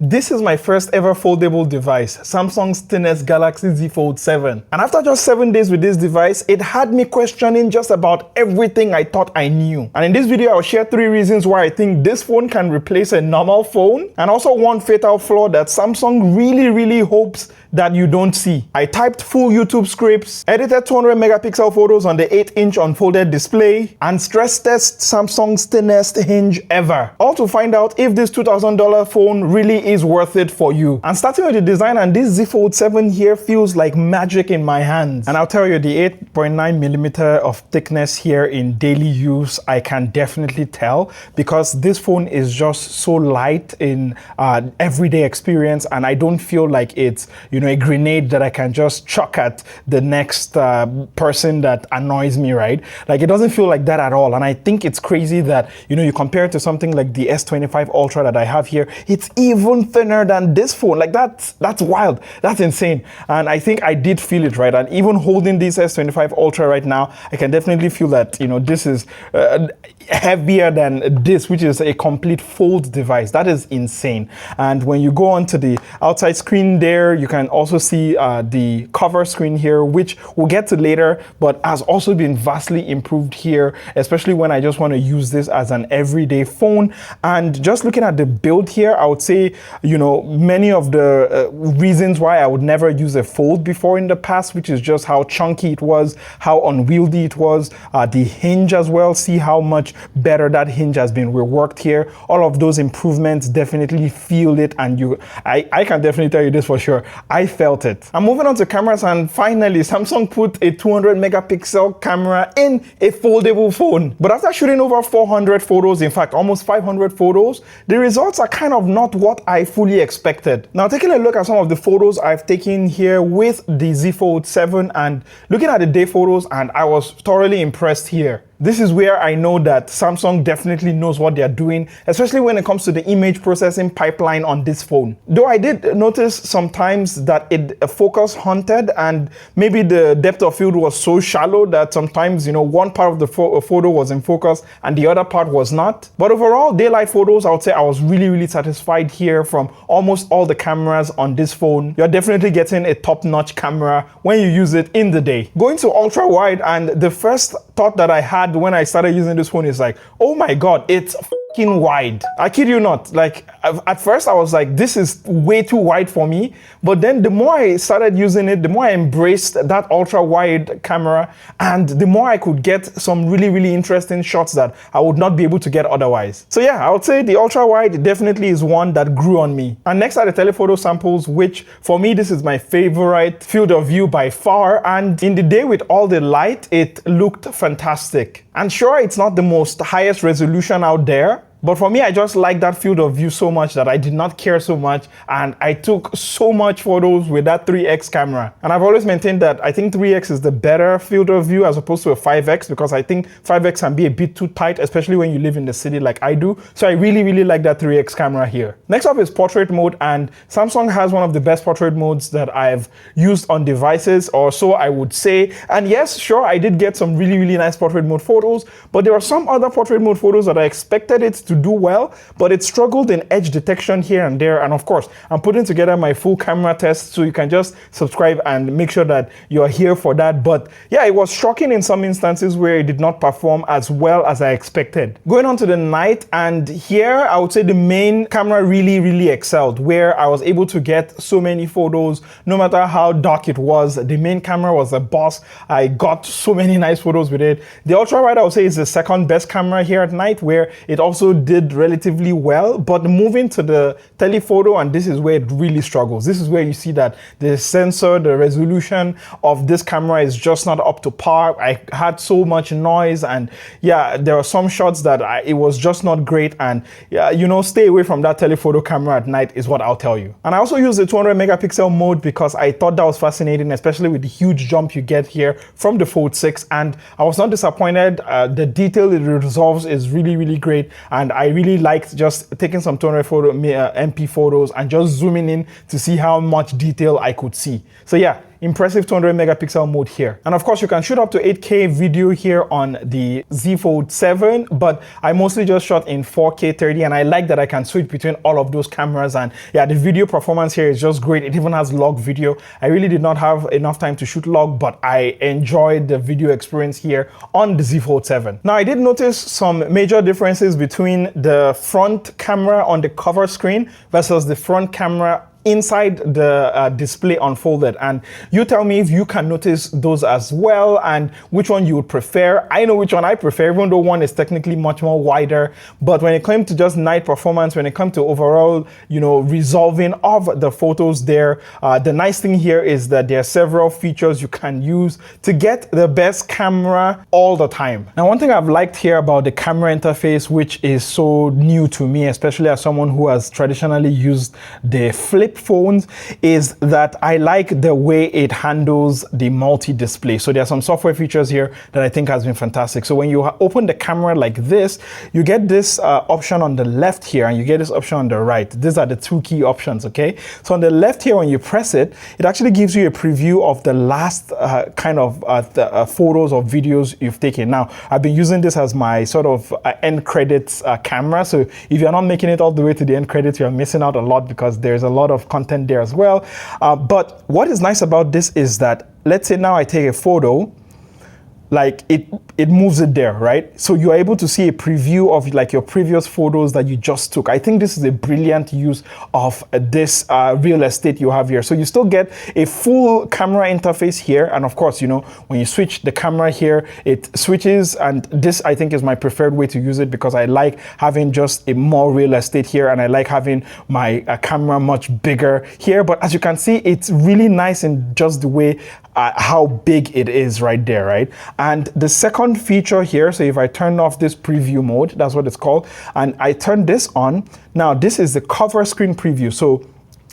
This is my first ever foldable device, Samsung's Thinness Galaxy Z Fold 7. And after just 7 days with this device, it had me questioning just about everything I thought I knew. And in this video, I'll share 3 reasons why I think this phone can replace a normal phone, and also one fatal flaw that Samsung really hopes that you don't see. I typed full YouTube scripts, edited 200 megapixel photos on the 8-inch unfolded display, and stress test Samsung's thinnest hinge ever. All to find out if this $2,000 phone really is worth it for you. And starting with the design, and this Z Fold 7 here feels like magic in my hands. And I'll tell you, the 8.9mm of thickness here in daily use, I can definitely tell, because this phone is just so light in everyday experience, and I don't feel like it's, a grenade that I can just chuck at the next person that annoys me, right? Like, it doesn't feel like that at all. And I think it's crazy that, you compare it to something like the S25 Ultra that I have here, it's even thinner than this phone. Like, that's wild. That's insane. And I think I did feel it, right? And even holding this S25 Ultra right now, I can definitely feel that, this is heavier than this, which is a complete fold device. That is insane. And when you go onto the outside screen there, you can also see the cover screen here, which we'll get to later, but has also been vastly improved here, especially when I just want to use this as an everyday phone. And just looking at the build here, I would say, many of the reasons why I would never use a fold before in the past, which is just how chunky it was, how unwieldy it was, the hinge as well. See how much better that hinge has been reworked here. All of those improvements, definitely feel it, and I can definitely tell you this for sure. I felt it. I'm moving on to cameras, and finally, Samsung put a 200 megapixel camera in a foldable phone. But after shooting over 400 photos, in fact, almost 500 photos, the results are kind of not what I fully expected. Now, taking a look at some of the photos I've taken here with the Z Fold 7 and looking at the day photos, and I was thoroughly impressed here. This is where I know that Samsung definitely knows what they're doing, especially when it comes to the image processing pipeline on this phone. Though I did notice sometimes that it focus haunted, and maybe the depth of field was so shallow that sometimes, one part of the photo was in focus and the other part was not. But overall, daylight photos, I would say I was really satisfied here from almost all the cameras on this phone. You're definitely getting a top-notch camera when you use it in the day. Going to ultra wide, and the first thought that I had when I started using this phone is like, oh my god, it's fucking wide. I kid you not. Like, at first I was like, this is way too wide for me. But then the more I started using it, the more I embraced that ultra wide camera, and the more I could get some really interesting shots that I would not be able to get otherwise. So yeah, I would say the ultra wide definitely is one that grew on me. And next are the telephoto samples, which for me, this is my favorite field of view by far. And in the day with all the light, it looked fantastic. And sure, it's not the most highest resolution out there, but for me, I just like that field of view so much that I did not care so much, and I took so much photos with that 3x camera. And I've always maintained that I think 3x is the better field of view as opposed to a 5x, because I think 5x can be a bit too tight, especially when you live in the city like I do. So I really like that 3x camera here. Next up is portrait mode, and Samsung has one of the best portrait modes that I've used on devices, or so I would say. And yes, sure, I did get some really nice portrait mode photos, but there are some other portrait mode photos that I expected it to do well, but it struggled in edge detection here and there. And of course, I'm putting together my full camera test, so you can just subscribe and make sure that you're here for that. But yeah, it was shocking in some instances where it did not perform as well as I expected. Going on to the night, and here I would say the main camera really excelled, where I was able to get so many photos no matter how dark it was. The main camera was a boss. I got so many nice photos with it. The ultra wide, I would say, is the second best camera here at night, where it also did relatively well. But moving to the telephoto, and this is where it really struggles. This is where you see that the sensor, the resolution of this camera is just not up to par. I had so much noise, and yeah, there are some shots that it was just not great. And yeah, stay away from that telephoto camera at night is what I'll tell you. And I also used the 200 megapixel mode because I thought that was fascinating, especially with the huge jump you get here from the Fold 6. And I was not disappointed. The detail it resolves is really great, and I really liked just taking some 200 MP photos and just zooming in to see how much detail I could see. So yeah, impressive 200 megapixel mode here. And of course, you can shoot up to 8K video here on the Z Fold 7, but I mostly just shot in 4K 30, and I like that I can switch between all of those cameras. And yeah, the video performance here is just great. It even has log video. I really did not have enough time to shoot log, but I enjoyed the video experience here on the Z Fold 7. Now, I did notice some major differences between the front camera on the cover screen versus the front camera inside the display unfolded, and you tell me if you can notice those as well and which one you would prefer. I know which one I prefer, even though one is technically much more wider, but when it comes to just night performance, when it comes to overall, you know, resolving of the photos there, the nice thing here is that there are several features you can use to get the best camera all the time. Now, one thing I've liked here about the camera interface, which is so new to me, especially as someone who has traditionally used the flip phones, is that I like the way it handles the multi-display. So there are some software features here that I think has been fantastic. So when you open the camera like this, you get this option on the left here, and you get this option on the right. These are the two key options, okay? So on the left here, when you press it, it actually gives you a preview of the last kind of photos or videos you've taken. Now, I've been using this as my sort of end credits camera. So if you're not making it all the way to the end credits, you're missing out a lot, because there's a lot of content there as well. But what is nice about this is that, let's say now I take a photo, like it moves it there, right? So you're able to see a preview of like your previous photos that you just took. I think this is a brilliant use of this real estate you have here. So you still get a full camera interface here. And of course, you know, when you switch the camera here, it switches. And this, I think, is my preferred way to use it, because I like having just a more real estate here, and I like having my camera much bigger here. But as you can see, it's really nice in just the way how big it is right there, right? And the second feature here, so if I turn off this preview mode, that's what it's called, and I turn this on, now this is the cover screen preview. So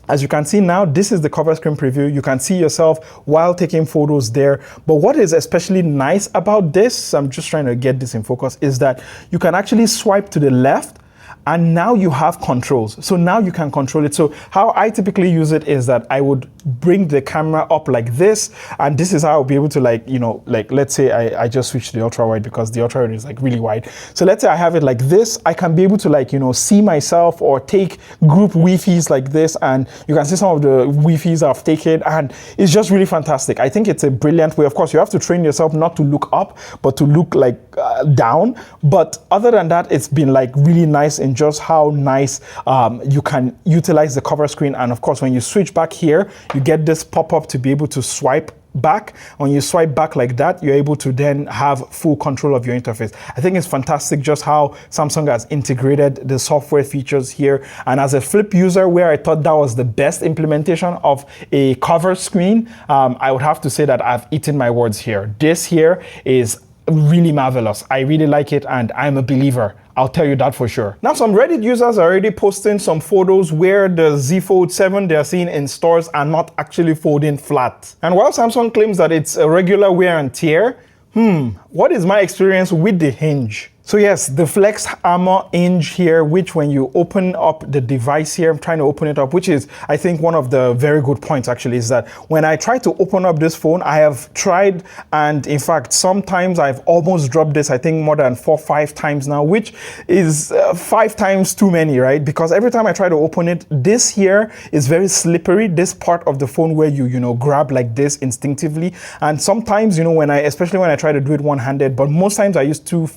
as you can see now, this is the cover screen preview. You can see yourself while taking photos there. But what is especially nice about this, I'm just trying to get this in focus, is that you can actually swipe to the left, and now you have controls. So now you can control it. So how I typically use it is that I would bring the camera up like this, and this is how I'll be able to, like, you know, like let's say I just switched to the ultra wide, because the ultra wide is like really wide. So let's say I have it like this, I can be able to, like, you know, see myself or take group Wi-Fi's like this, and you can see some of the Wi-Fi's I've taken, and it's just really fantastic. I think it's a brilliant way. Of course, you have to train yourself not to look up, but to look like down. But other than that, it's been like really nice in just how nice you can utilize the cover screen. And of course, when you switch back here, you get this pop-up to be able to swipe back. When you swipe back like that, you're able to then have full control of your interface. I think it's fantastic just how Samsung has integrated the software features here. And as a flip user, where I thought that was the best implementation of a cover screen, I would have to say that I've eaten my words here. This here is really marvelous. I really like it, and I'm a believer. I'll tell you that for sure. Now, some Reddit users are already posting some photos where the Z Fold 7 they're seeing in stores are not actually folding flat. And while Samsung claims that it's a regular wear and tear, what is my experience with the hinge? So yes, the Flex Armor hinge here, which when you open up the device here, I'm trying to open it up, which is, I think, one of the very good points actually, is that when I try to open up this phone, I have tried, and in fact, sometimes I've almost dropped this, I think more than 4 or 5 times now, which is 5 times too many, right? Because every time I try to open it, this here is very slippery, this part of the phone where you know, grab like this instinctively. And sometimes, you know, especially when I try to do it one-handed, but most times I use 2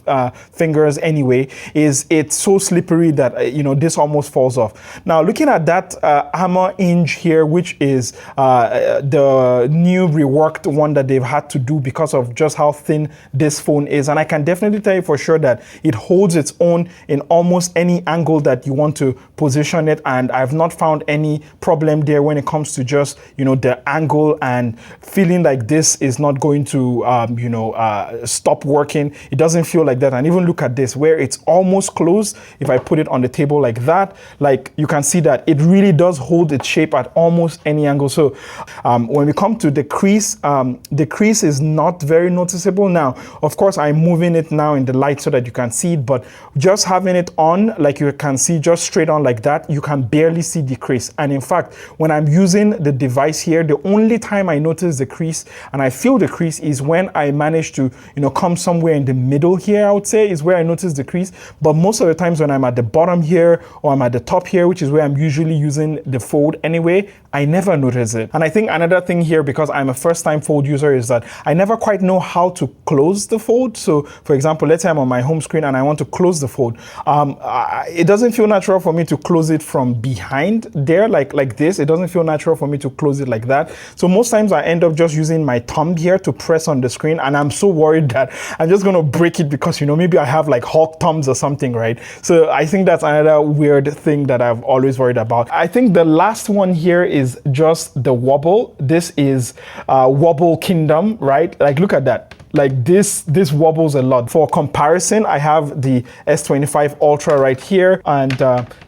fingers anyway, it's so slippery that you know, this almost falls off. Now, looking at that Armor hinge here, which is the new reworked one that they've had to do because of just how thin this phone is, and I can definitely tell you for sure that it holds its own in almost any angle that you want to position it, and I've not found any problem there when it comes to just, you know, the angle and feeling like this is not going to you know, stop working. It doesn't feel like that. And even look at this where it's almost closed. If I put it on the table like that, like you can see that it really does hold its shape at almost any angle. So when we come to the crease is not very noticeable. Now, of course, I'm moving it now in the light so that you can see it, but just having it on, like you can see just straight on like that, you can barely see the crease. And in fact, when I'm using the device here, the only time I notice the crease and I feel the crease is when I manage to, come somewhere in the middle here, I would say, is where I notice the crease. But most of the times when I'm at the bottom here or I'm at the top here, which is where I'm usually using the Fold anyway, I never notice it. And I think another thing here, because I'm a first-time Fold user, is that I never quite know how to close the Fold. So for example, let's say I'm on my home screen and I want to close the Fold. It doesn't feel natural for me to close it from behind there, like this. It doesn't feel natural for me to close it like that. So most times I end up just using my thumb here to press on the screen, and I'm so worried that I'm just gonna break it because, maybe I have like Hulk thumbs or something, right? So I think that's another weird thing that I've always worried about. I think the last one here is just the Wobble. This is Wobble Kingdom, right? Like, look at that. Like this wobbles a lot. For comparison, I have the S25 Ultra right here, and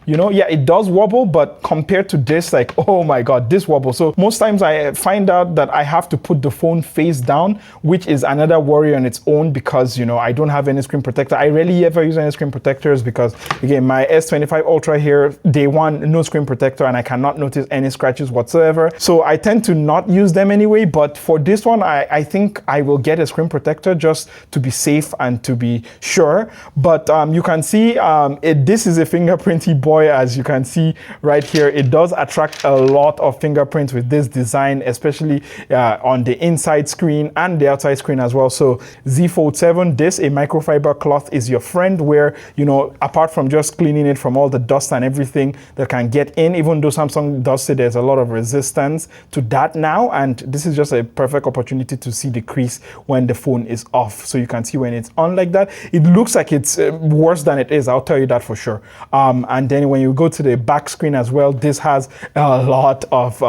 yeah, it does wobble, but compared to this, like, oh my God, this wobbles. So most times I find out that I have to put the phone face down, which is another worry on its own, because I don't have any screen protector. I rarely ever use any screen protectors because, again, my S25 Ultra here, day one, no screen protector, and I cannot notice any scratches whatsoever. So I tend to not use them anyway, but for this one, I think I will get a screen protector just to be safe and to be sure. But you can see this is a fingerprinty boy, as you can see right here. It does attract a lot of fingerprints with this design, especially on the inside screen and the outside screen as well. So Z Fold 7, a microfiber cloth is your friend, where apart from just cleaning it from all the dust and everything that can get in, even though Samsung does say there's a lot of resistance to that now, and this is just a perfect opportunity to see the crease when the phone is off. So you can see when it's on like that, it looks like it's worse than it is, I'll tell you that for sure. And then when you go to the back screen as well, this has a lot of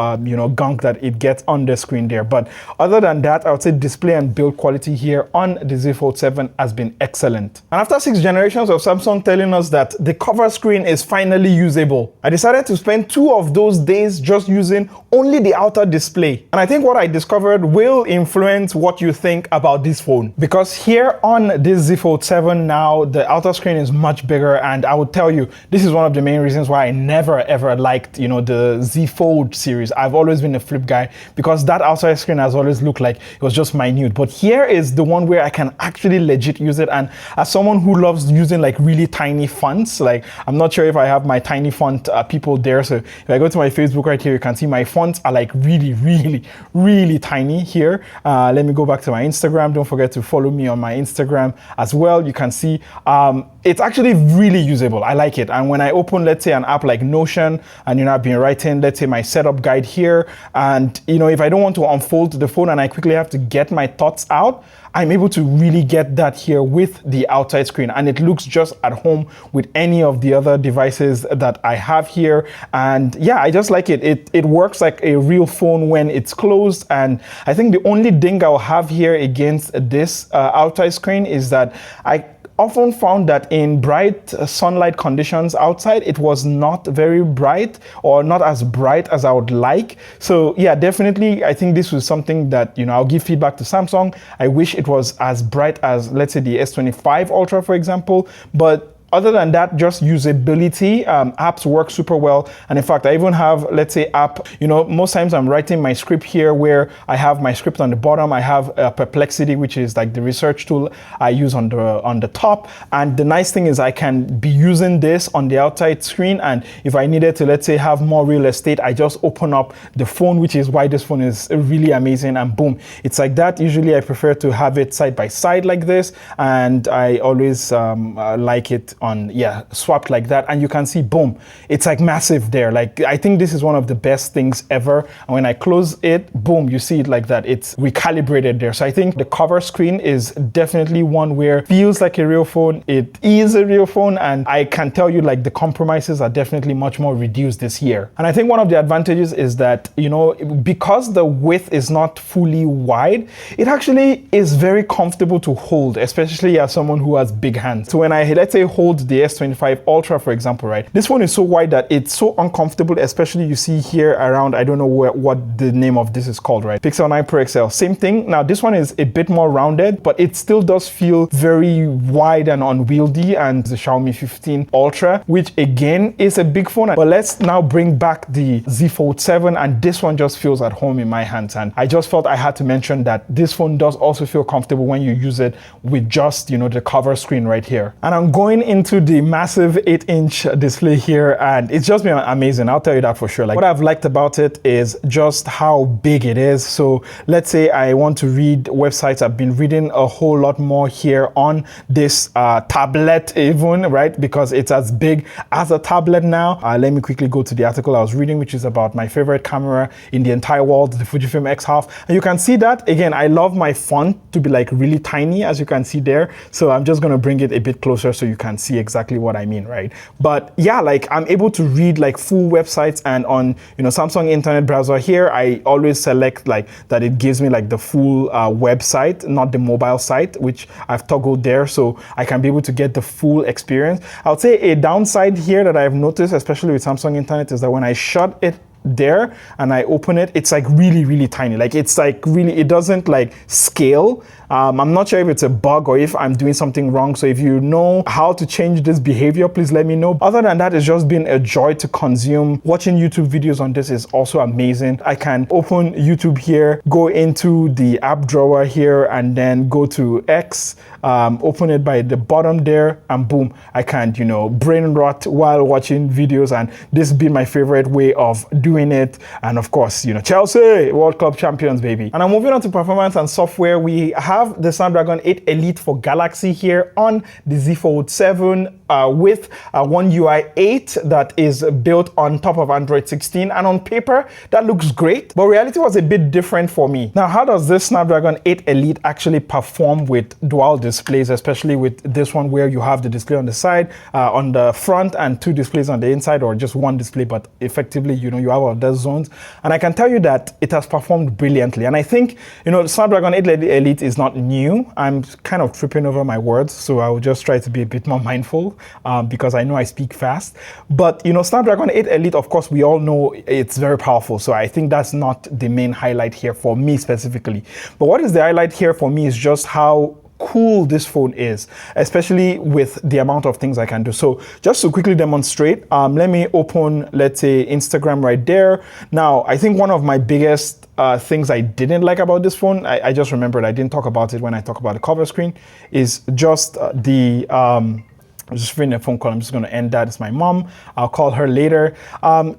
gunk that it gets on the screen there. But other than that, I would say display and build quality here on the Z Fold 7 has been excellent. And after 6 generations of Samsung telling us that the cover screen is finally usable, I decided to spend 2 of those days just using only the outer display. And I think what I discovered will influence what you think about this phone, because here on this Z Fold 7 now, the outer screen is much bigger, and I would tell you, this is one of the main reasons why I never ever liked the Z Fold series. I've always been a flip guy because that outside screen has always looked like it was just minute. But here is the one where I can actually legit use it, and as someone who loves using like really tiny fonts, like I'm not sure if I have my tiny font people there, so if I go to my Facebook right here, you can see my fonts are like really tiny here. Let me go back to my Instagram. Don't forget to follow me on my Instagram as well. You can see it's actually really usable. I like it. And when I open, let's say, an app like Notion, and I've been writing, let's say, my setup guide here, and if I don't want to unfold the phone and I quickly have to get my thoughts out, I'm able to really get that here with the outside screen, and it looks just at home with any of the other devices that I have here. And yeah, I just like it. It works like a real phone when it's closed. And I think the only ding I'll have here against this outside screen is that I often found that in bright sunlight conditions outside, it was not very bright, or not as bright as I would like. So yeah, definitely, I think this was something that, I'll give feedback to Samsung. I wish it was as bright as, let's say, the S25 Ultra, for example. But other than that, just usability, apps work super well. And in fact, I even have, let's say, app, most times I'm writing my script here, where I have my script on the bottom. I have Perplexity, which is like the research tool I use on the top. And the nice thing is I can be using this on the outside screen. And if I needed to, let's say, have more real estate, I just open up the phone, which is why this phone is really amazing. And boom, it's like that. Usually I prefer to have it side by side like this. And I always like it on, yeah, swapped like that. And you can see, boom, it's like massive there. Like, I think this is one of the best things ever. And when I close it, boom, you see it like that. It's recalibrated there. So I think the cover screen is definitely one where it feels like a real phone. It is a real phone. And I can tell you, like, the compromises are definitely much more reduced this year. And I think one of the advantages is that, you know, because the width is not fully wide, it actually is very comfortable to hold, especially as someone who has big hands. So when I, let's say, hold the S25 Ultra, for example, right? This phone is so wide that it's so uncomfortable, especially you see here around, I don't know what the name of this is called, right? Pixel 9 Pro XL, same thing. Now this one is a bit more rounded, but it still does feel very wide and unwieldy. And the Xiaomi 15 Ultra, which again is a big phone. But let's now bring back the Z Fold 7, and this one just feels at home in my hands. And I just felt I had to mention that this phone does also feel comfortable when you use it with just, you know, the cover screen right here. And I'm going into the massive 8-inch display here, and it's just been amazing. I'll tell you that for sure. Like, what I've liked about it is just how big it is. So let's say I want to read websites. I've been reading a whole lot more here on this tablet even, right? Because it's as big as a tablet now. Let me quickly go to the article I was reading, which is about my favorite camera in the entire world, the Fujifilm X-Half. And you can see that, again, I love my font to be like really tiny, as you can see there. So I'm just gonna bring it a bit closer so you can see exactly what I mean, right? But yeah, like I'm able to read like full websites, and on, you know, Samsung internet browser here, I always select like that it gives me like the full website, not the mobile site, which I've toggled there, so I can be able to get the full experience. I would say a downside here that I've noticed, especially with Samsung internet, is that when I shut it there and I open it, it's like really tiny. Like, it's like really, it doesn't like scale. I'm not sure if it's a bug or if I'm doing something wrong. So if you know how to change this behavior, please let me know. Other than that, it's just been a joy to consume. Watching YouTube videos on this is also amazing. I can open YouTube here, go into the app drawer here, and then go to X, open it by the bottom there, and boom, I can, you know, brain rot while watching videos. And this has been my favorite way of doing it. And of course, you know, Chelsea, World Cup champions, baby. And I'm moving on to performance and software. We have the Snapdragon 8 Elite for Galaxy here on the Z Fold 7 with One UI 8 that is built on top of Android 16. And on paper, that looks great, but reality was a bit different for me. Now, how does this Snapdragon 8 Elite actually perform with dual displays, especially with this one where you have the display on the side, on the front, and two displays on the inside, or just one display, but effectively, you know, you have all those zones. And I can tell you that it has performed brilliantly. And I think, you know, the Snapdragon 8 Elite is not new. I'm kind of tripping over my words, so I will just try to be a bit more mindful because I know I speak fast. But, you know, Snapdragon 8 Elite, of course, we all know it's very powerful. So I think that's not the main highlight here for me specifically. But what is the highlight here for me is just how cool this phone is, especially with the amount of things I can do. So just to quickly demonstrate, let me open, let's say, Instagram right there. Now, I think one of my biggest things I didn't like about this phone, I just remembered I didn't talk about it when I talk about the cover screen, is just I'm just reading a phone call. I'm just going to end that. It's my mom. I'll call her later.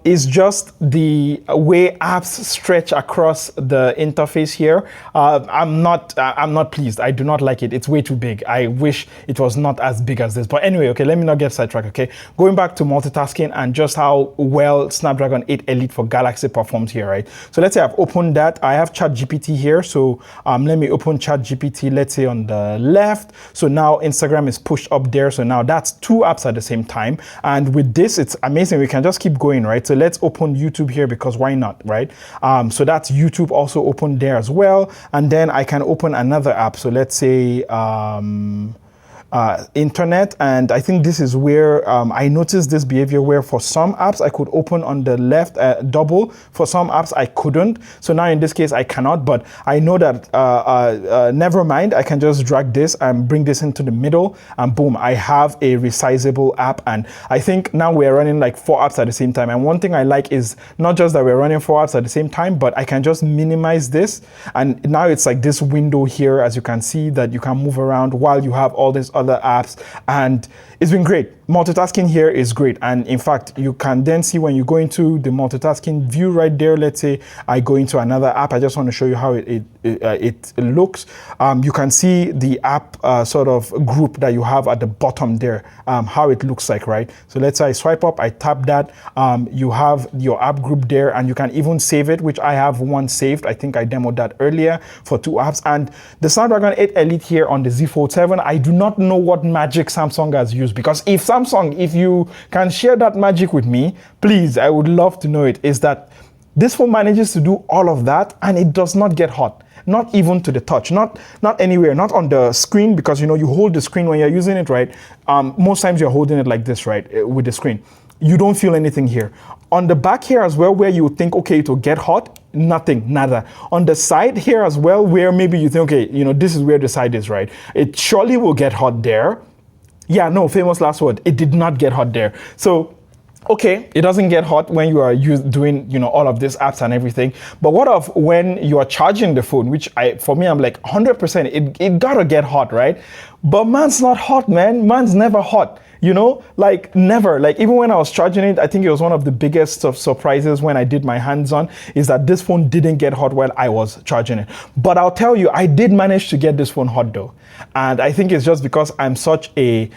Is just the way apps stretch across the interface here. I'm not pleased. I do not like it. It's way too big. I wish it was not as big as this. But anyway, okay, let me not get sidetracked. Okay, going back to multitasking and just how well Snapdragon 8 Elite for Galaxy performs here, right? So let's say I've opened that. I have ChatGPT here. So let me open ChatGPT. Let's say on the left. So now Instagram is pushed up there. So now that's two apps at the same time. And with this, it's amazing. We can just keep going, right? So let's open YouTube here because why not, right? So that's YouTube also open there as well. And then I can open another app. So let's say internet, and I think this is where I noticed this behavior where for some apps I could open on the left double, for some apps I couldn't. So now in this case I cannot, but I know that never mind, I can just drag this and bring this into the middle, and boom, I have a resizable app. And I think now we're running like 4 apps at the same time. And one thing I like is not just that we're running 4 apps at the same time, but I can just minimize this, and now it's like this window here, as you can see, that you can move around while you have all these other apps, and it's been great. multitasking here is great. And in fact, you can then see when you go into the multitasking view right there, let's say I go into another app. I just want to show you how it looks. You can see the app sort of group that you have at the bottom there, how it looks like, right? So let's say I swipe up, I tap that, you have your app group there, and you can even save it, which I have one saved. I think I demoed that earlier for 2 apps. And the Snapdragon 8 Elite here on the Z Fold 7, I do not know what magic Samsung has used, because if Samsung, if you can share that magic with me, please, I would love to know it, is that this phone manages to do all of that and it does not get hot. Not even to the touch, not anywhere, not on the screen, because you know you hold the screen when you're using it, right? Most times you're holding it like this, right, with the screen. You don't feel anything here. On the back here as well, where you would think, okay, it will get hot, nothing, nada. On the side here as well, where maybe you think, okay, you know, this is where the side is, right? It surely will get hot there. Yeah, no, famous last word. It did not get hot there. So, okay, it doesn't get hot when you are doing, you know, all of these apps and everything. But what of when you are charging the phone, which for me, I'm like 100%, it gotta get hot, right? But man's not hot, man. Man's never hot. You know, like never. Like even when I was charging it, I think it was one of the biggest of surprises when I did my hands-on, is that this phone didn't get hot while I was charging it. But I'll tell you, I did manage to get this phone hot though. And I think it's just because I'm such a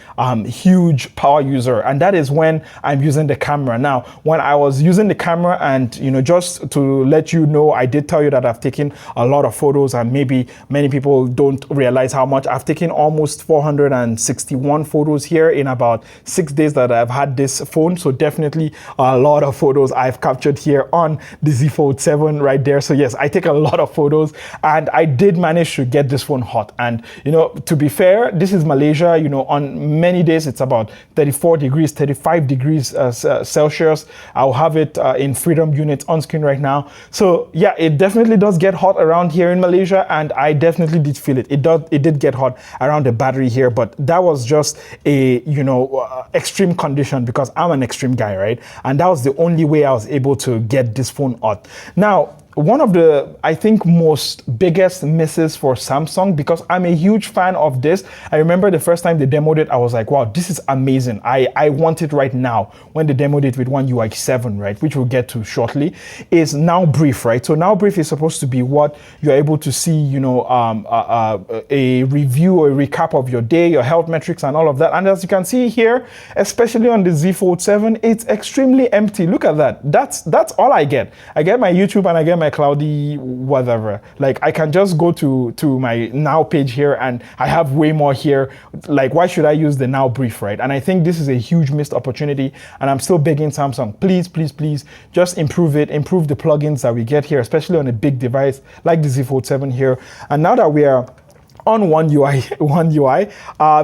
huge power user, and that is when I'm using the camera. Now, when I was using the camera, and you know, just to let you know, I did tell you that I've taken a lot of photos, and maybe many people don't realize how much. I've taken almost 461 photos here in about 6 days that I've had this phone. So definitely a lot of photos I've captured here on the Z Fold 7 right there. So yes, I take a lot of photos, and I did manage to get this phone hot. And you know, to be fair, this is Malaysia. You know, on many days it's about 34 degrees, 35 degrees Celsius. I'll have it in freedom units on screen right now. So yeah, it definitely does get hot around here in Malaysia, and I definitely did feel it. It did get hot around the battery here, but that was just a, you know, extreme condition, because I'm an extreme guy, right? And that was the only way I was able to get this phone hot. Now, one of the, I think, most biggest misses for Samsung, because I'm a huge fan of this. I remember the first time they demoed it, I was like, wow, this is amazing. I want it right now. When they demoed it with One UI 7, right, which we'll get to shortly, is Now Brief, right? So Now Brief is supposed to be what you're able to see, you know, a review or a recap of your day, your health metrics and all of that. And as you can see here, especially on the Z Fold 7, it's extremely empty. Look at that. That's all I get. I get my YouTube and I get my cloudy whatever. Like I can just go to my Now page here and I have way more here. Like why should I use the Now Brief, right? And I think this is a huge missed opportunity, and I'm still begging Samsung, please, please, please just improve it, improve the plugins that we get here, especially on a big device like the Z Fold 7 here. And now that we are on One UI,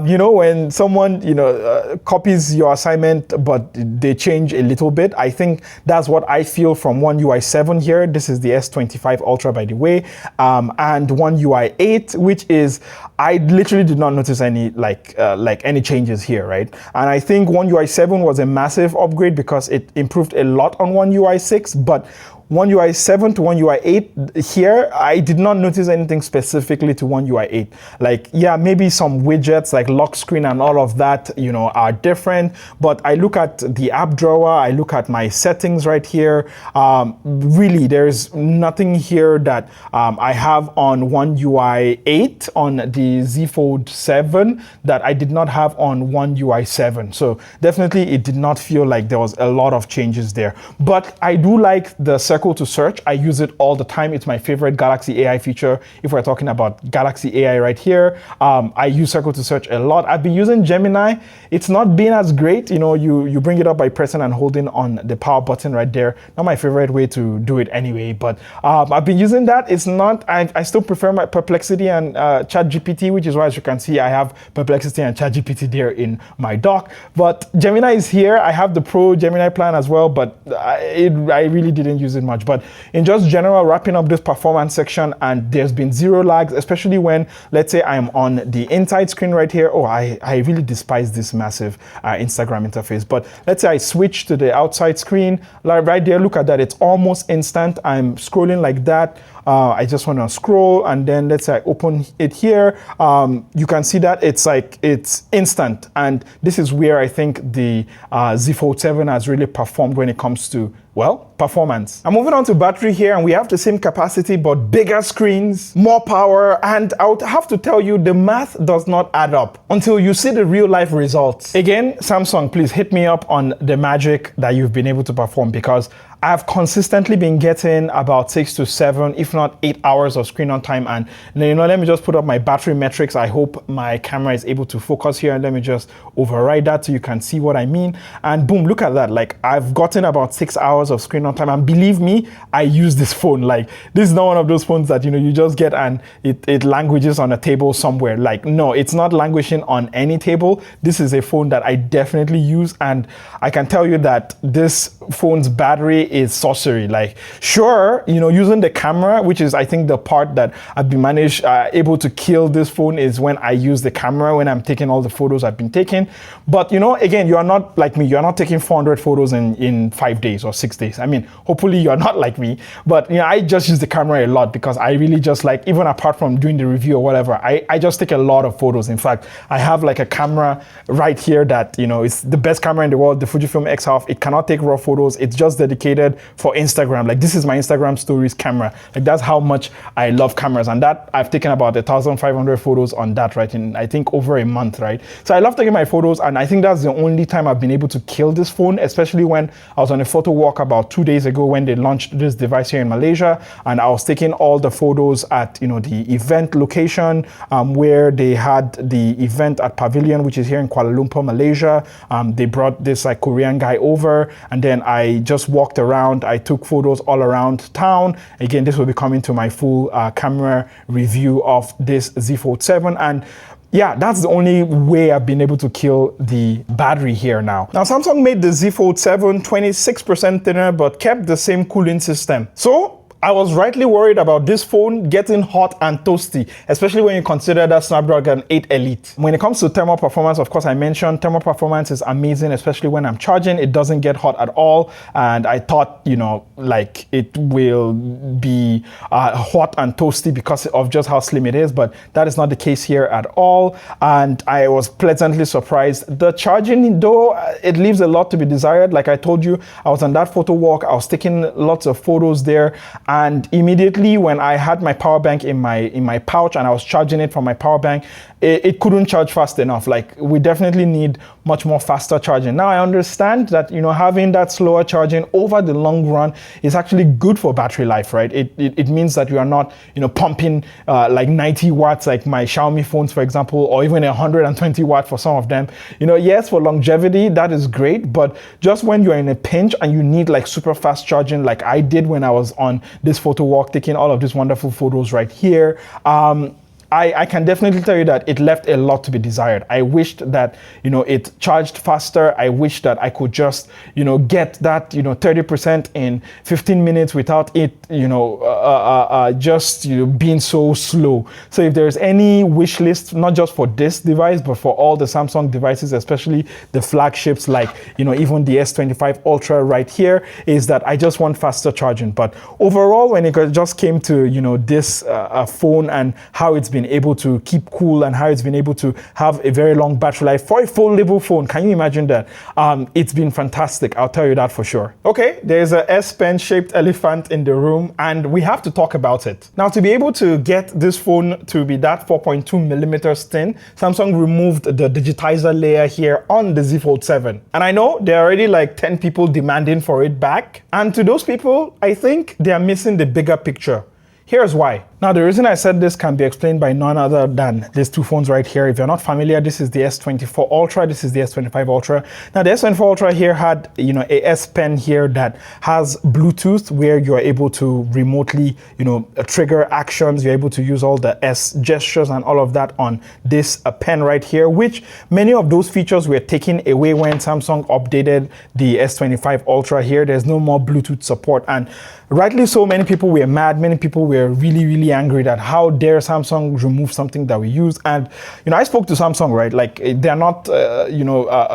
you know, when someone, you know, copies your assignment, but they change a little bit, I think that's what I feel from One UI 7 here. This is the S25 Ultra, by the way, and One UI 8, which is, I literally did not notice any like any changes here, right? And I think One UI 7 was a massive upgrade because it improved a lot on One UI 6, but One UI 7 to One UI 8 here, I did not notice anything specifically to One UI 8. Like, yeah, maybe some widgets like lock screen and all of that, you know, are different. But I look at the app drawer, I look at my settings right here. Really, there's nothing here that I have on One UI 8 on the Z Fold 7 that I did not have on One UI 7. So definitely it did not feel like there was a lot of changes there. But I do like the circle to search. I use it all the time. It's my favorite Galaxy AI feature. If we're talking about Galaxy AI right here, I use circle to search a lot. I've been using Gemini. It's not been as great. You know, you bring it up by pressing and holding on the power button right there. Not my favorite way to do it anyway, but I've been using that. It's not, I still prefer my Perplexity and ChatGPT, which is why, as you can see, I have Perplexity and ChatGPT there in my dock. But Gemini is here. I have the Pro Gemini plan as well, but I really didn't use it it much. But in just general, wrapping up this performance section, and there's been zero lags, especially when, let's say I'm on the inside screen right here. Oh, I really despise this massive Instagram interface. But let's say I switch to the outside screen, like right there, look at that, it's almost instant. I'm scrolling like that. I just want to scroll, and then let's say I open it here. You can see that it's instant, and this is where I think the Z Fold 7 has really performed when it comes to, well, performance. I'm moving on to battery here, and we have the same capacity but bigger screens, more power, and I would have to tell you the math does not add up until you see the real life results. Again, Samsung, please hit me up on the magic that you've been able to perform, because I've consistently been getting about 6 to 7, if not 8 hours of screen on time. And let me just put up my battery metrics. I hope my camera is able to focus here. And let me just override that so you can see what I mean. And boom, look at that. Like, I've gotten about 6 hours of screen on time. And believe me, I use this phone. Like, this is not one of those phones that, you just get and it languishes on a table somewhere. Like, no, it's not languishing on any table. This is a phone that I definitely use. And I can tell you that this phone's battery is sorcery. Like, sure, using the camera, which is I think the part that I've been able to kill this phone, is when I use the camera, when I'm taking all the photos I've been taking. But again, you are not like me. You're not taking 400 photos in 5 days or 6 days. I mean, hopefully you're not like me, but I just use the camera a lot, because I really just like, even apart from doing the review or whatever, I just take a lot of photos. In fact, I have like a camera right here that it's the best camera in the world, the Fujifilm X-Half. It cannot take raw photos. It's just dedicated for Instagram. Like, this is my Instagram stories camera. Like, that's how much I love cameras, and that I've taken about 1,500 photos on that, right, in I think over a month, right? So I love taking my photos, and I think that's the only time I've been able to kill this phone, especially when I was on a photo walk about 2 days ago when they launched this device here in Malaysia, and I was taking all the photos at the event location where they had the event at Pavilion, which is here in Kuala Lumpur, Malaysia. They brought this like Korean guy over, and then I just walked around. I took photos all around town. Again, this will be coming to my full camera review of this Z Fold 7. And yeah, that's the only way I've been able to kill the battery here now. Now, Samsung made the Z Fold 7 26% thinner, but kept the same cooling system. So I was rightly worried about this phone getting hot and toasty, especially when you consider that Snapdragon 8 Elite. When it comes to thermal performance, of course, I mentioned thermal performance is amazing, especially when I'm charging. It doesn't get hot at all. And I thought, like it will be hot and toasty because of just how slim it is, but that is not the case here at all. And I was pleasantly surprised. The charging, though, it leaves a lot to be desired. Like I told you, I was on that photo walk. I was taking lots of photos there. And immediately when I had my power bank in my pouch and I was charging it from my power bank, it couldn't charge fast enough. Like, we definitely need much more faster charging. Now I understand that having that slower charging over the long run is actually good for battery life, right? It means that you are not pumping like 90 watts like my Xiaomi phones, for example, or even 120 watts for some of them. Yes, for longevity that is great, but just when you're in a pinch and you need like super fast charging, like I did when I was on this photo walk taking all of these wonderful photos right here, I can definitely tell you that it left a lot to be desired. I wished that, it charged faster. I wish that I could just, get that, 30% in 15 minutes without it, just, being so slow. So if there's any wish list, not just for this device, but for all the Samsung devices, especially the flagships, like, even the S25 Ultra right here, is that I just want faster charging. But overall, when it just came to, this phone and how it's been able to keep cool and how it's been able to have a very long battery life for a foldable phone. Can you imagine that? It's been fantastic. I'll tell you that for sure. Okay, there's a S Pen shaped elephant in the room and we have to talk about it. Now, to be able to get this phone to be that 4.2 millimeters thin, Samsung removed the digitizer layer here on the Z Fold 7. And I know there are already like 10 people demanding for it back. And to those people, I think they are missing the bigger picture. Here's why. Now, the reason I said this can be explained by none other than these two phones right here. If you're not familiar, this is the S24 Ultra, this is the S25 Ultra. Now, the S24 Ultra here had, a S Pen here that has Bluetooth where you're able to remotely, trigger actions. You're able to use all the S gestures and all of that on this pen right here, which many of those features were taken away when Samsung updated the S25 Ultra here. There's no more Bluetooth support, and rightly so, many people were mad. Many people were really, really angry that how dare Samsung remove something that we use. And, I spoke to Samsung, right? Like, they're not,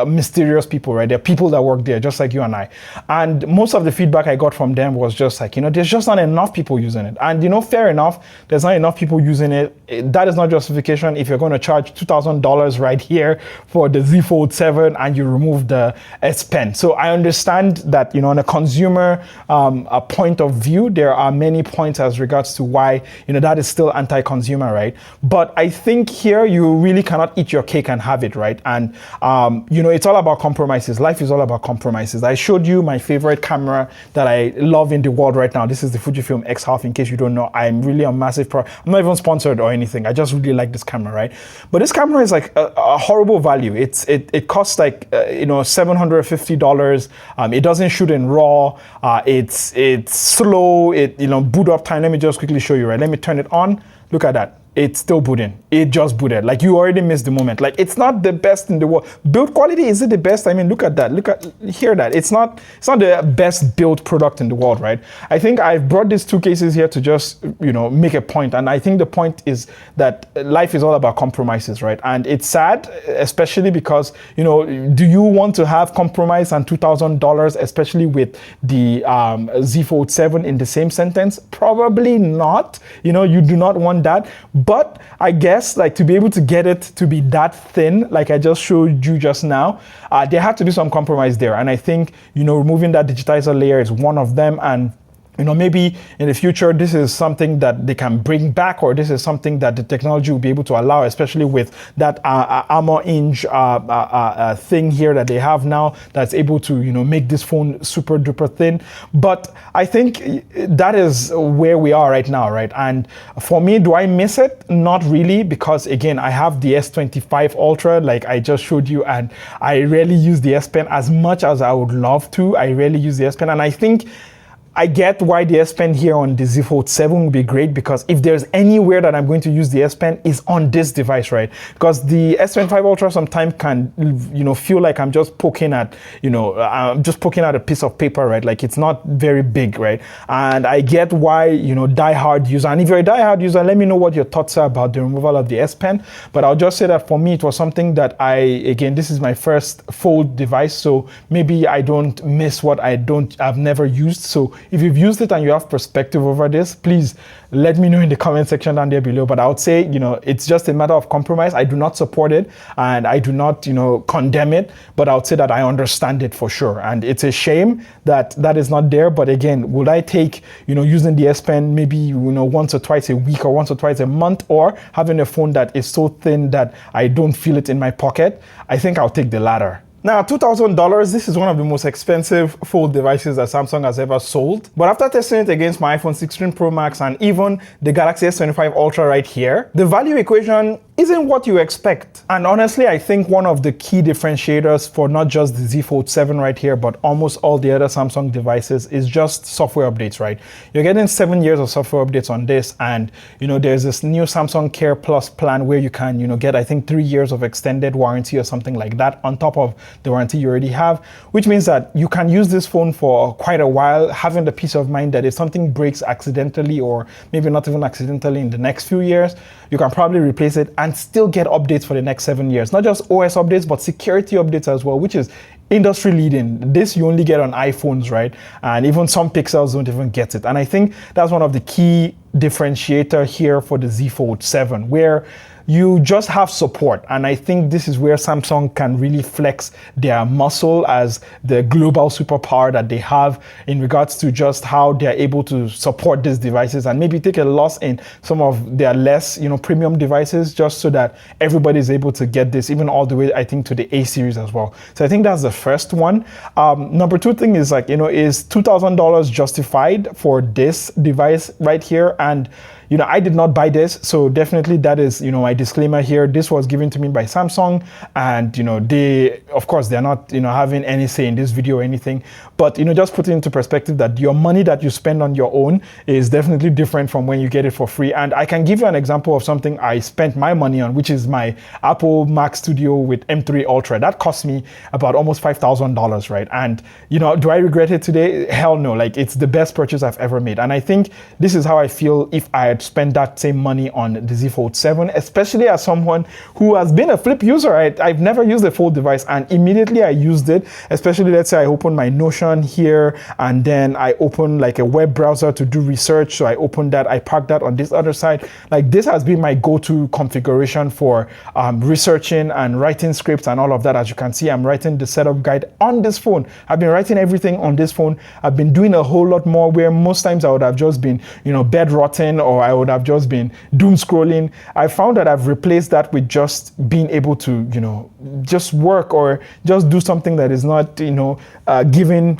mysterious people, right? They're people that work there, just like you and I. And most of the feedback I got from them was just like, there's just not enough people using it. And, fair enough, there's not enough people using it. That is not justification if you're going to charge $2,000 right here for the Z Fold 7 and you remove the S Pen. So I understand that, on a consumer a point of view, there are many points as regards to why, that is still anti-consumer, right? But I think here you really cannot eat your cake and have it, right? And, it's all about compromises. Life is all about compromises. I showed you my favorite camera that I love in the world right now. This is the Fujifilm X-Half. In case you don't know, I'm really a massive I'm not even sponsored or anything. I just really like this camera, right? But this camera is like a horrible value. It costs like, $750. It doesn't shoot in RAW. It's slow. Boot up time. Let me just quickly show you, right? Let me turn it on. Look at that. It's still booting. It just booted. Like, you already missed the moment. Like, it's not the best in the world. Build quality, is it the best? I mean, look at that. Hear that. It's not the best built product in the world, right? I think I've brought these two cases here to just, make a point. And I think the point is that life is all about compromises, right? And it's sad, especially because, do you want to have compromise and $2,000, especially with the Z Fold 7 in the same sentence? Probably not. You do not want that. But I guess, like, to be able to get it to be that thin, like I just showed you just now, there had to be some compromise there. And I think, removing that digitizer layer is one of them. And maybe in the future, this is something that they can bring back, or this is something that the technology will be able to allow, especially with that Armor Hinge thing here that they have now that's able to, make this phone super duper thin. But I think that is where we are right now, right? And for me, do I miss it? Not really, because again, I have the S25 Ultra, like I just showed you, and I rarely use the S Pen as much as I would love to. I rarely use the S Pen, and I think I get why the S Pen here on the Z Fold 7 would be great, because if there's anywhere that I'm going to use the S Pen is on this device, right? Because the S25 Ultra sometimes can, feel like I'm just poking at, I'm just poking at a piece of paper, right? Like, it's not very big, right? And I get why, die-hard user, and if you're a die-hard user, let me know what your thoughts are about the removal of the S Pen. But I'll just say that for me, it was something that again, this is my first Fold device, so maybe I don't miss what I've never used. So if you've used it and you have perspective over this, please let me know in the comment section down there below. But I would say, it's just a matter of compromise. I do not support it and I do not, condemn it, but I would say that I understand it for sure. And it's a shame that that is not there. But again, would I take, using the S Pen maybe, once or twice a week or once or twice a month, or having a phone that is so thin that I don't feel it in my pocket? I think I'll take the latter. Now, $2,000, this is one of the most expensive Fold devices that Samsung has ever sold. But after testing it against my iPhone 16 Pro Max and even the Galaxy S25 Ultra right here, the value equation isn't what you expect. And honestly, I think one of the key differentiators for not just the Z Fold 7 right here, but almost all the other Samsung devices is just software updates, right? You're getting 7 years of software updates on this, and there's this new Samsung Care Plus plan where you can, get, I think, 3 years of extended warranty or something like that on top of the warranty you already have, which means that you can use this phone for quite a while, having the peace of mind that if something breaks accidentally, or maybe not even accidentally, in the next few years, you can probably replace it and still get updates for the next 7 years. Not just OS updates, but security updates as well, which is industry leading. This you only get on iPhones, right? And even some Pixels don't even get it. And I think that's one of the key differentiator here for the Z Fold 7, where you just have support. And I think this is where Samsung can really flex their muscle as the global superpower that they have in regards to just how they're able to support these devices and maybe take a loss in some of their less, premium devices, just so that everybody is able to get this, even all the way, I think, to the A series as well. So I think that's the first one. Number two thing is, is $2,000 justified for this device right here? And I did not buy this, so definitely that is, my disclaimer here. This was given to me by Samsung, and they, of course, they're not, having any say in this video or anything. But just put it into perspective that your money that you spend on your own is definitely different from when you get it for free. And I can give you an example of something I spent my money on, which is my Apple Mac Studio with M3 Ultra. That cost me about almost $5,000, right? And do I regret it today? Hell no. Like, it's the best purchase I've ever made. And I think this is how I feel if I had spent that same money on the Z Fold 7, especially as someone who has been a flip user. I've never used a fold device, and immediately I used it, especially let's say I open my Notion here, and then I open like a web browser to do research. So I open that, I park that on this other side. Like, this has been my go-to configuration for researching and writing scripts and all of that. As you can see, I'm writing the setup guide on this phone. I've been writing everything on this phone. I've been doing a whole lot more, where most times I would have just been, bed rotting, or I would have just been doom scrolling. I found that I've replaced that with just being able to, just work or just do something that is not, giving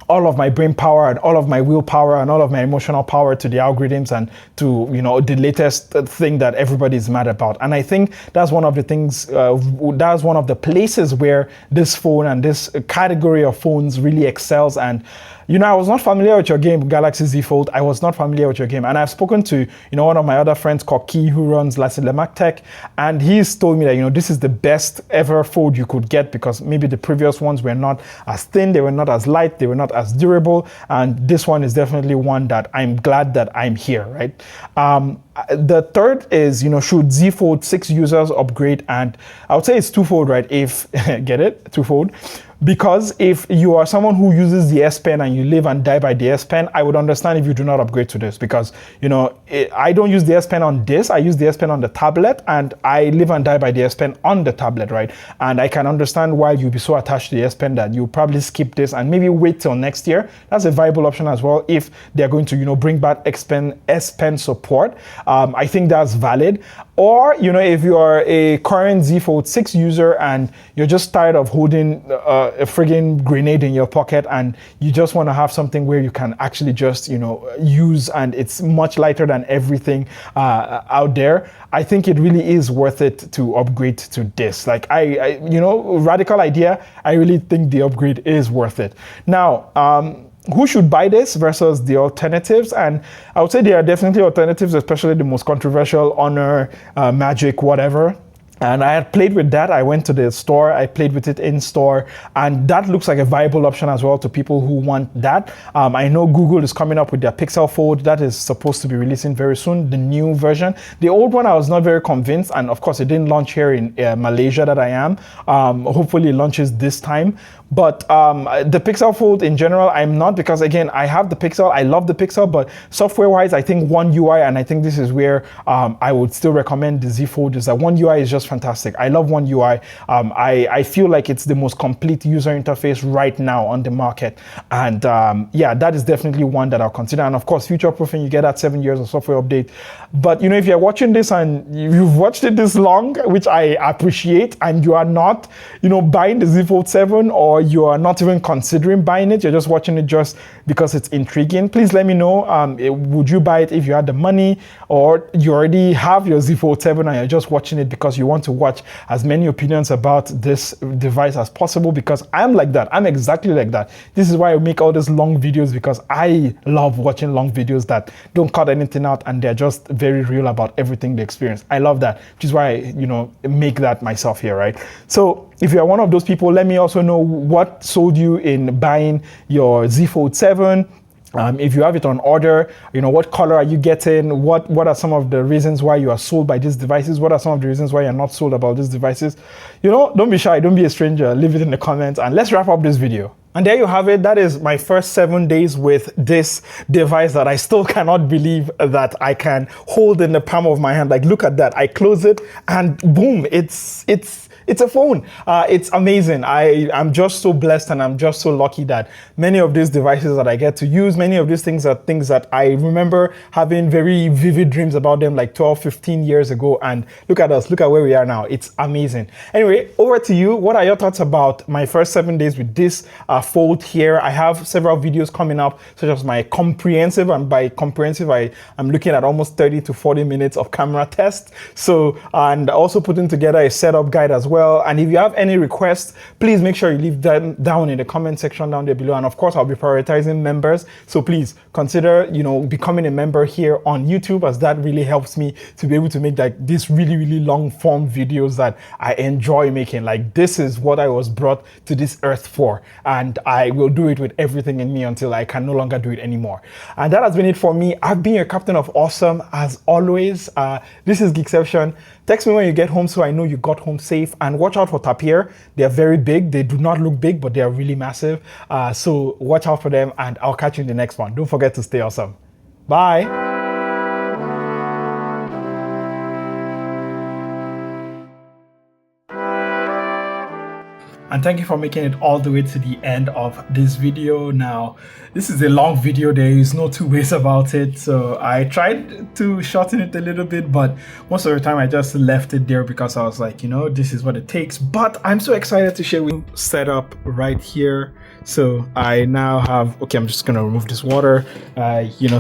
all of my brain power and all of my willpower and all of my emotional power to the algorithms and to, the latest thing that everybody is mad about. And I think that's one of the things, that's one of the places where this phone and this category of phones really excels. And I was not familiar with your game, Galaxy Z Fold. I was not familiar with your game. And I've spoken to, one of my other friends called Key, who runs Lassie Lemac Tech. And he's told me that, this is the best ever fold you could get, because maybe the previous ones were not as thin, they were not as light, they were not as durable. And this one is definitely one that I'm glad that I'm here, right? The third is, should Z Fold 6 users upgrade? And I would say it's twofold, right? If, get it? Twofold. Because if you are someone who uses the S Pen and you live and die by the S Pen, I would understand if you do not upgrade to this, because, I don't use the S Pen on this. I use the S Pen on the tablet, and I live and die by the S Pen on the tablet, right? And I can understand why you'd be so attached to the S Pen that you'll probably skip this and maybe wait till next year. That's a viable option as well if they're going to, bring back S Pen support. I think that's valid. Or, if you are a current Z Fold 6 user and you're just tired of holding a friggin' grenade in your pocket, and you just want to have something where you can actually just, use, and it's much lighter than everything out there, I think it really is worth it to upgrade to this. Like, I radical idea, I really think the upgrade is worth it. Now, who should buy this versus the alternatives? And I would say there are definitely alternatives, especially the most controversial, Honor, Magic, whatever. And I had played with that. I went to the store, I played with it in store, and that looks like a viable option as well to people who want that. I know Google is coming up with their Pixel Fold that is supposed to be releasing very soon, the new version. The old one, I was not very convinced, and of course it didn't launch here in Malaysia that I am. Hopefully it launches this time. But the Pixel Fold in general, I'm not, because again, I have the Pixel, I love the Pixel, but software-wise, I think One UI, and I think this is where I would still recommend the Z Fold, is that One UI is just fantastic. I love One UI. I feel like it's the most complete user interface right now on the market. And yeah, that is definitely one that I'll consider. And of course, future-proofing, you get that 7 years of software update. But if you're watching this and you've watched it this long, which I appreciate, and you are not, buying the Z Fold 7, or you are not even considering buying it, you're just watching it just because it's intriguing, please let me know. Would you buy it if you had the money, or you already have your Z Fold 7 and you're just watching it because you want to watch as many opinions about this device as possible? Because I'm like that. I'm exactly like that. This is why I make all these long videos, because I love watching long videos that don't cut anything out and they're just very real about everything they experience. I love that, which is why I, make that myself here, right? So if you're one of those people, let me also know what sold you in buying your Z Fold 7. If you have it on order, what color are you getting? What are some of the reasons why you are sold by these devices? What are some of the reasons why you're not sold about these devices? Don't be shy, don't be a stranger. Leave it in the comments, and let's wrap up this video. And there you have it. That is my first 7 days with this device that I still cannot believe that I can hold in the palm of my hand. Like, look at that. I close it and boom, it's It's a phone. It's amazing. I'm just so blessed and I'm just so lucky that many of these devices that I get to use, many of these things are things that I remember having very vivid dreams about them like 12, 15 years ago. And look at us, look at where we are now. It's amazing. Anyway, over to you. What are your thoughts about my first 7 days with this Fold here? I have several videos coming up, such as my comprehensive, and by comprehensive, I'm looking at almost 30 to 40 minutes of camera test. So, and also putting together a setup guide as well. And if you have any requests, please make sure you leave them down in the comment section down there below. And of course, I'll be prioritizing members. So please consider, becoming a member here on YouTube, as that really helps me to be able to make like these really, really long form videos that I enjoy making. Like, this is what I was brought to this earth for, and I will do it with everything in me until I can no longer do it anymore. And that has been it for me. I've been your captain of awesome as always. This is Geekception. Text me when you get home so I know you got home safe, and watch out for tapir. They're very big. They do not look big, but they are really massive. So watch out for them, and I'll catch you in the next one. Don't forget to stay awesome. Bye. And thank you for making it all the way to the end of this video. Now, this is a long video. There is no two ways about it. So I tried to shorten it a little bit, but most of the time I just left it there because I was like, this is what it takes. But I'm so excited to share with you setup right here. So I now have, okay, I'm just gonna remove this water,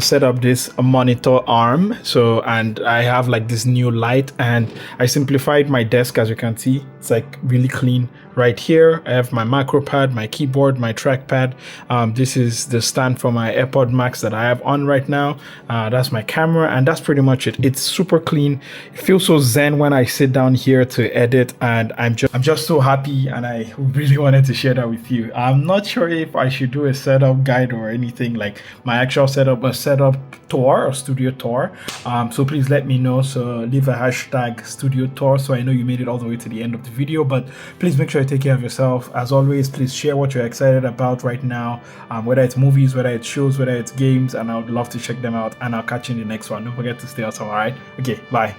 set up this monitor arm. So, and I have like this new light, and I simplified my desk. As you can see, it's like really clean right here. I have my macro pad, my keyboard, my trackpad. This is the stand for my AirPod Max that I have on right now. That's my camera, and that's pretty much it. It's super clean. It feels so zen when I sit down here to edit, and I'm just so happy, and I really wanted to share that with you. I'm not sure if I should do a setup guide or anything, like my actual setup, a setup tour or studio tour. So please let me know. So leave a hashtag studio tour so I know you made it all the way to the end of the video. But please make sure you take care of yourself. As always, please share what you're excited about right now, whether it's movies, whether it's shows, whether it's games, and I would love to check them out. And I'll catch you in the next one. Don't forget to stay awesome. All right, okay, bye.